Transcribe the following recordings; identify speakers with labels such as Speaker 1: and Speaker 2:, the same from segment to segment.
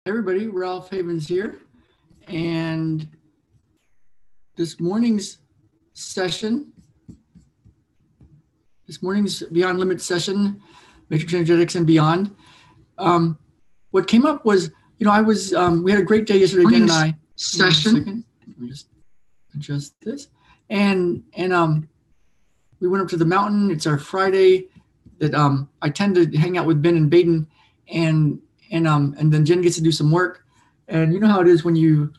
Speaker 1: Everybody, Ralph Havens here, and this morning's session, this morning's Beyond Limit session, Matrix Energetics and Beyond. What came up was, we had a great day yesterday, Jen and I.
Speaker 2: Session.
Speaker 1: Let me just adjust this, and we went up to the mountain. It's our Friday that I tend to hang out with Ben and Baden, and then Jen gets to do some work. And you know how it is when you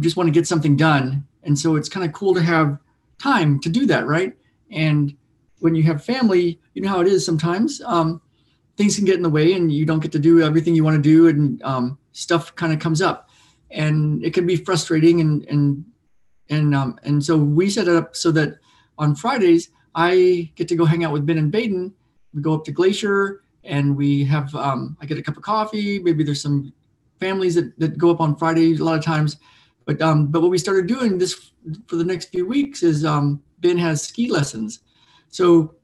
Speaker 1: just want to get something done. And so it's kind of cool to have time to do that, right? And when you have family, you know how it is sometimes. Things can get in the way and you don't get to do everything you want to do, and stuff kind of comes up. And it can be frustrating, and so we set it up so that on Fridays, I get to go hang out with Ben and Baden. We go up to Glacier and we have, I get a cup of coffee. Maybe there's some families that go up on Fridays a lot of times. But what we started doing this for the next few weeks is Ben has ski lessons. So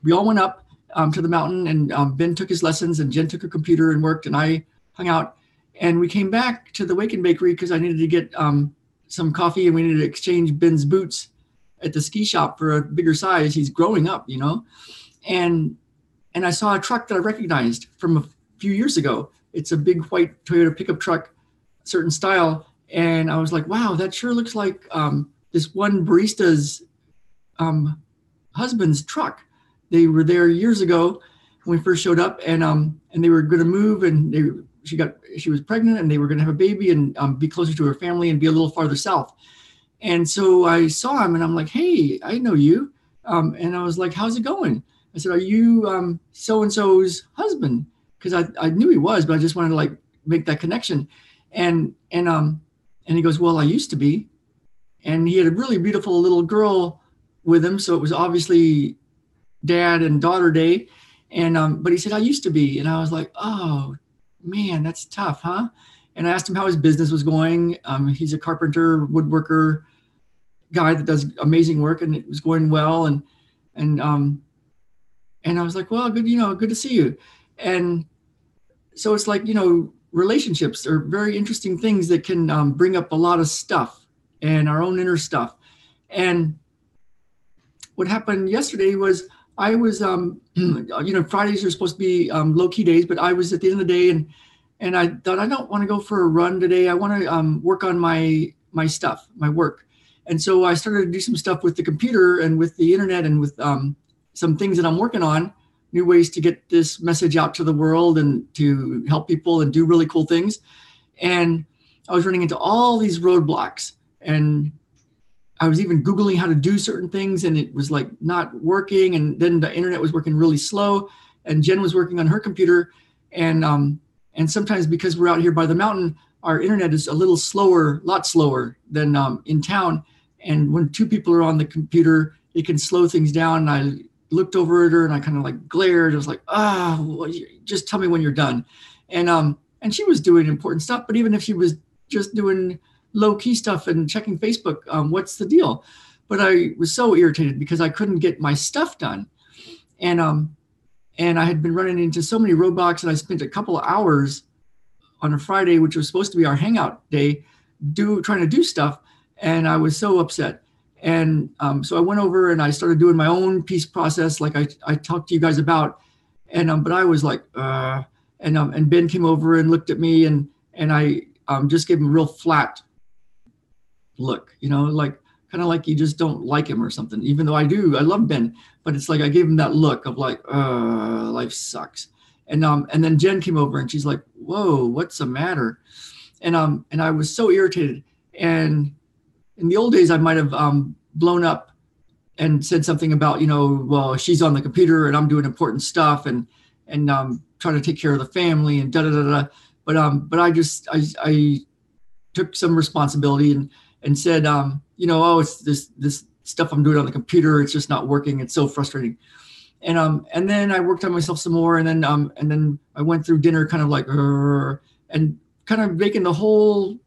Speaker 1: we all went up to the mountain, and Ben took his lessons and Jen took her computer and worked, and I hung out. And we came back to the Waken Bakery because I needed to get some coffee, and we needed to exchange Ben's boots at the ski shop for a bigger size. He's growing up, and I saw a truck that I recognized from a few years ago. It's a big white Toyota pickup truck, certain style. And I was like, wow, that sure looks like this one barista's husband's truck. They were there years ago when we first showed up, and they were going to move, and she was pregnant, and they were going to have a baby and be closer to her family and be a little farther south. And so I saw him, and I'm like, hey, I know you. And I was like, how's it going? I said, are you so-and-so's husband? Because I knew he was, but I just wanted to make that connection. And he goes, well, I used to be. And he had a really beautiful little girl with him. So it was obviously dad and daughter day. And but he said, I used to be. And I was like, oh, man, that's tough, huh? And I asked him how his business was going. He's a carpenter, woodworker guy that does amazing work, and it was going well. And I was like, well, good to see you. And so it's like, relationships are very interesting things that can bring up a lot of stuff and our own inner stuff. And what happened yesterday was I was, Fridays are supposed to be low-key days, but I was at the end of the day, and I thought, I don't want to go for a run today. I want to work on my stuff, my work. And so I started to do some stuff with the computer and with the internet and with some things that I'm working on, new ways to get this message out to the world and to help people and do really cool things. And I was running into all these roadblocks, and I was even Googling how to do certain things, and it was not working. And then the internet was working really slow, and Jen was working on her computer. And sometimes because we're out here by the mountain, our internet is a lot slower than in town. And when two people are on the computer, it can slow things down. And I looked over at her and I kind of glared. I was like, just tell me when you're done. And she was doing important stuff, but even if she was just doing low key stuff and checking Facebook, what's the deal? But I was so irritated because I couldn't get my stuff done. And I had been running into so many roadblocks, and I spent a couple of hours on a Friday, which was supposed to be our hangout day, trying to do stuff. And I was so upset. And so I went over and I started doing my own peace process, like I talked to you guys about. And but I was like, and Ben came over and looked at me, and I just gave him a real flat look, kind of like you just don't like him or something, even though I do. I love Ben, but it's like I gave him that look of life sucks. And then Jen came over and she's like, whoa, what's the matter? And I was so irritated. And in the old days, I might have blown up and said something about, well, she's on the computer and I'm doing important stuff and trying to take care of the family and da da da da. But I took some responsibility and said, it's this stuff I'm doing on the computer. It's just not working. It's so frustrating. And then I worked on myself some more, and then I went through dinner kind of and kind of making the whole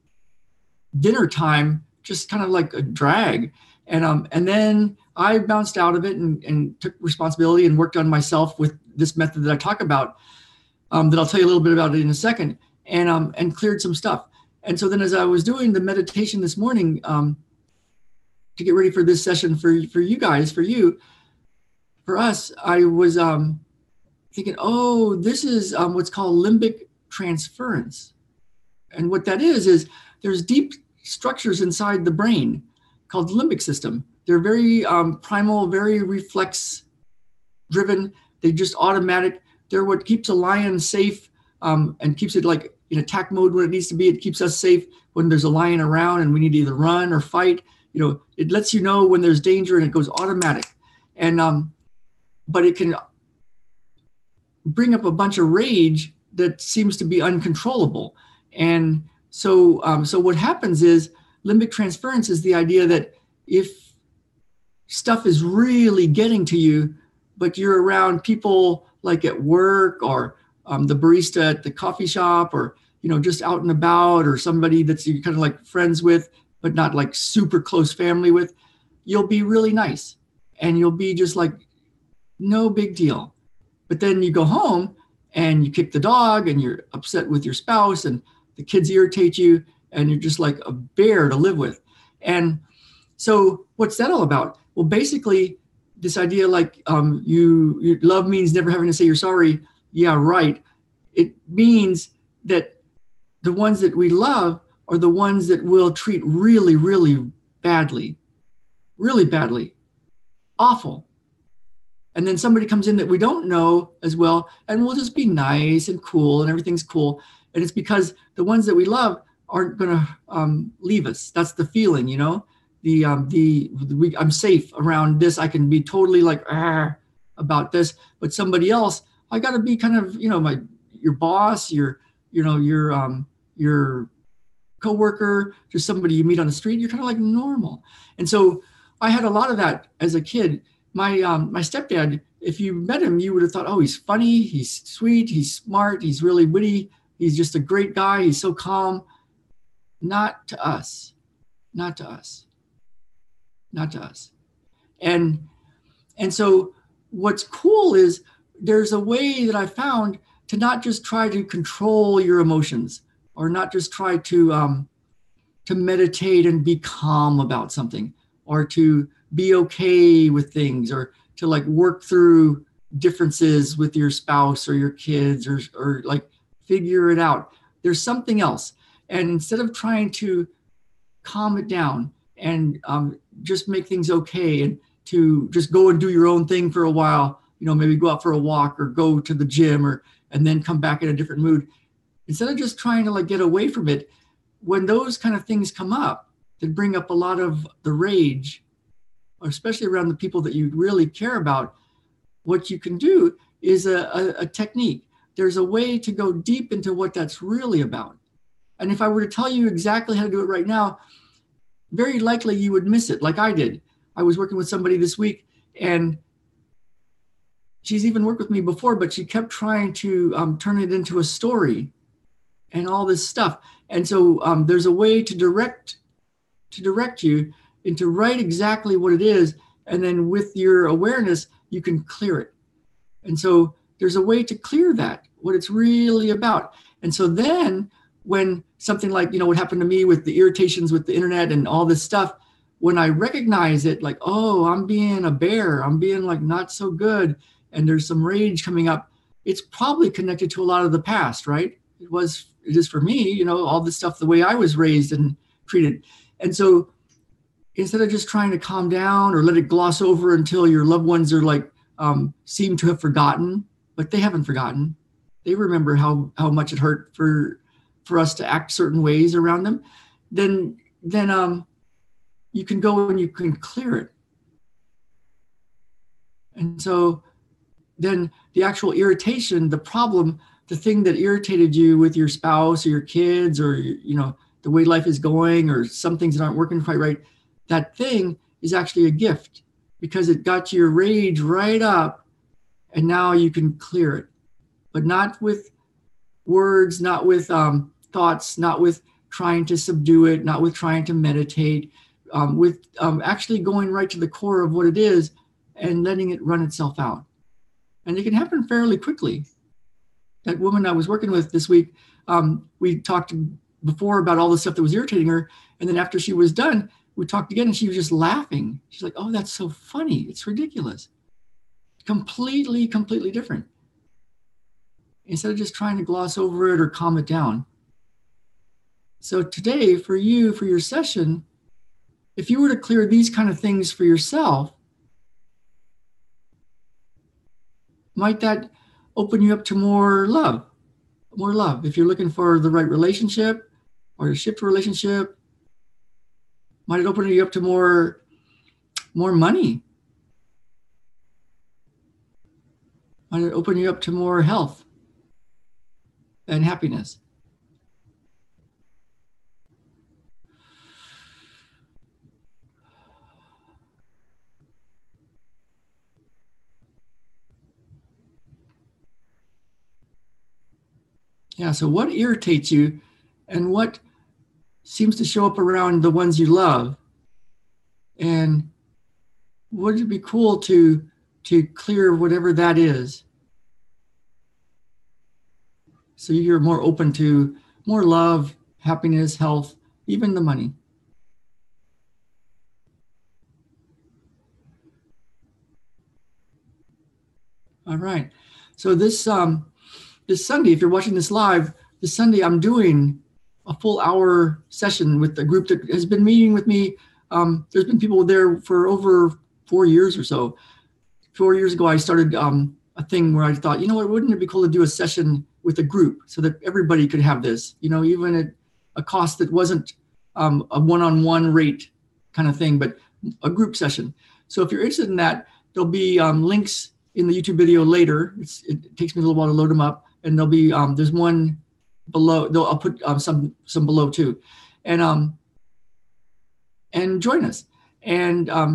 Speaker 1: dinner time just kind of like a drag. And then I bounced out of it and took responsibility and worked on myself with this method that I talk about, that I'll tell you a little bit about it in a second. and cleared some stuff. And so then as I was doing the meditation this morning, to get ready for this session for you guys, for us, I was thinking, oh, this is what's called limbic transference. And what that is there's deep structures inside the brain called the limbic system. They're very primal, very reflex driven. They're just automatic. They're what keeps a lion safe and keeps it like in attack mode when it needs to be. It keeps us safe when there's a lion around and we need to either run or fight. It lets you know when there's danger, and it goes automatic. And but it can bring up a bunch of rage that seems to be uncontrollable. And so what happens is limbic transference is the idea that if stuff is really getting to you, but you're around people like at work or the barista at the coffee shop, or just out and about, or somebody that's you're kind of like friends with but not like super close family with, you'll be really nice and you'll be just like no big deal. But then you go home and you kick the dog and you're upset with your spouse and the kids irritate you and you're just like a bear to live with. And so what's that all about? Well, basically this idea like you love means never having to say you're sorry. Yeah, right. It means that the ones that we love are the ones that will treat really, really badly, awful. And then somebody comes in that we don't know as well, and we'll just be nice and cool and everything's cool. And it's because the ones that we love aren't going to leave us. That's the feeling, I'm safe around this. I can be totally like about this, but somebody else, I got to be kind of, your boss, your coworker, just somebody you meet on the street, you're kind of like normal. And so I had a lot of that as a kid. My stepdad, if you met him, you would have thought, oh, he's funny, he's sweet, he's smart, he's really witty, he's just a great guy, he's so calm. Not to us. And so what's cool is there's a way that I found to not just try to control your emotions, or not just try to meditate and be calm about something, or to be okay with things, or to like work through differences with your spouse or your kids, or like figure it out. There's something else. And instead of trying to calm it down and just make things okay, and to just go and do your own thing for a while, maybe go out for a walk or go to the gym, and then come back in a different mood. Instead of just trying to like get away from it, when those kind of things come up that bring up a lot of the rage, especially around the people that you really care about, what you can do is a technique. There's a way to go deep into what that's really about. And if I were to tell you exactly how to do it right now, very likely you would miss it, like I did. I was working with somebody this week, and she's even worked with me before, but she kept trying to turn it into a story and all this stuff. And so there's a way to direct you into write exactly what it is. And then with your awareness, you can clear it. And so there's a way to clear that, what it's really about. And so then when something like, what happened to me with the irritations with the internet and all this stuff, when I recognize it, like, oh, I'm being a bear, I'm being like not so good, and there's some rage coming up, it's probably connected to a lot of the past, right? It is for me, all this stuff, the way I was raised and treated. And so instead of just trying to calm down or let it gloss over until your loved ones are like, seem to have forgotten, but they haven't forgotten. They remember how much it hurt for us to act certain ways around them. Then you can go and you can clear it. And so then the actual irritation, the problem, the thing that irritated you with your spouse or your kids, or the way life is going, or some things that aren't working quite right, that thing is actually a gift, because it got your rage right up, and now you can clear it. But not with words, not with thoughts, not with trying to subdue it, not with trying to meditate, with actually going right to the core of what it is and letting it run itself out. And it can happen fairly quickly. that woman I was working with this week, we talked before about all the stuff that was irritating her. And then after she was done, we talked again and she was just laughing. She's like, oh, that's so funny. It's ridiculous. Completely, completely different. Instead of just trying to gloss over it or calm it down. So today for you, for your session, if you were to clear these kind of things for yourself, might that open you up to more love? More love. If you're looking for the right relationship or to shift a relationship, might it open you up to more money? Might it open you up to more health and happiness? Yeah, so what irritates you and what seems to show up around the ones you love? And would it be cool to clear whatever that is? So you're more open to more love, happiness, health, even the money. All right. So this Sunday, if you're watching this live, this Sunday I'm doing a full hour session with a group that has been meeting with me. There's been people there for over 4 years or so. 4 years ago, I started a thing where I thought, you know what, wouldn't it be cool to do a session with a group so that everybody could have this, you know, even at a cost that wasn't a one-on-one rate kind of thing, but a group session. So if you're interested in that, there'll be links in the YouTube video later. It takes me a little while to load them up, and there'll be there's one below. I'll put some below too, and join us. And I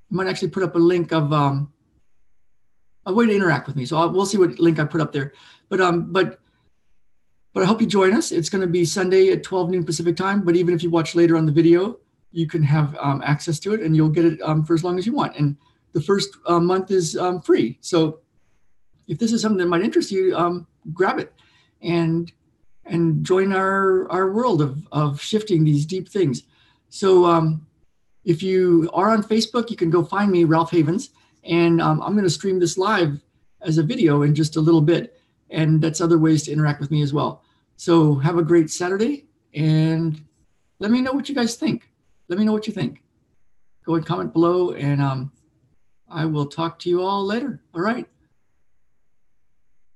Speaker 1: might actually put up a link of a way to interact with me. So we'll see what link I put up there. But I hope you join us. It's going to be Sunday at 12 noon Pacific time. But even if you watch later on the video, you can have access to it, and you'll get it for as long as you want. And the first month is free. So if this is something that might interest you, grab it and join our world of shifting these deep things. So if you are on Facebook, you can go find me, Ralph Havens, and I'm going to stream this live as a video in just a little bit. And that's other ways to interact with me as well. So have a great Saturday, and let me know what you guys think. Let me know what you think. Go and comment below, and I will talk to you all later. All right.